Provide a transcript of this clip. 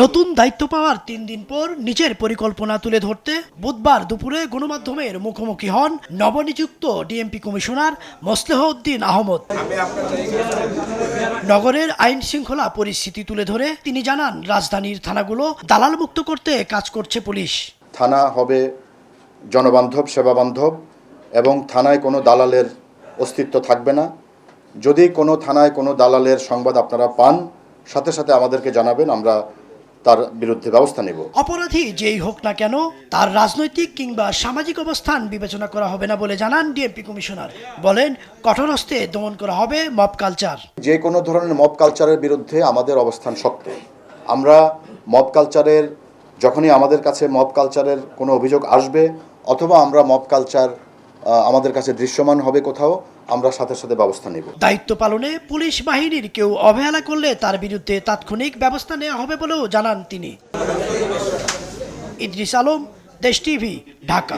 নতুন দায়িত্ব পাওয়ার 3 দিন পর নিজের পরিকল্পনা তুলে ধরতে বুধবার দুপুরে গণমাধ্যমের মুখোমুখি হন নবনিযুক্ত ডিএমপি কমিশনার মোসলেহ উদ্দিন আহমদ। নগরের আইন শৃঙ্খলা পরিস্থিতি তুলে ধরে তিনি জানান, রাজধানীর থানাগুলো দালাল মুক্ত করতে কাজ করছে পুলিশ। থানা হবে জনবান্ধব, সেবাবান্ধব এবং থানায় কোনো দালালের অস্তিত্ব থাকবে না। যদি কোনো থানায় কোনো দালালের সংবাদ আপনারা পান, সাথে সাথে আমাদেরকে জানাবেন, আমরা তার বিরুদ্ধে ব্যবস্থা নেব। অপরাধী যেই হোক না কেন তার রাজনৈতিক কিংবা সামাজিক অবস্থান বিবেচনা করা হবে না বলে জানান ডিএমপি কমিশনার। বলেন, কঠোর হস্তে দমন করা হবে মব কালচার। যে কোনো ধরনের মব কালচারের বিরুদ্ধে আমাদের অবস্থান শক্ত। আমরা মব কালচারের, যখনই আমাদের কাছে মব কালচারের কোনো অভিযোগ আসবে অথবা আমরা মব কালচার আমাদের কাছে দৃশ্যমান হবে কোথাও, আমরা সাথে সাথে ব্যবস্থা নেব। দায়িত্ব পালনে পুলিশ বাহিনীর কেউ অবহেলা করলে তার বিরুদ্ধে তাৎক্ষণিক ব্যবস্থা নেওয়া হবে বলেও জানান তিনি। ইদ্রিস আলম, দেশ টিভি, ঢাকা।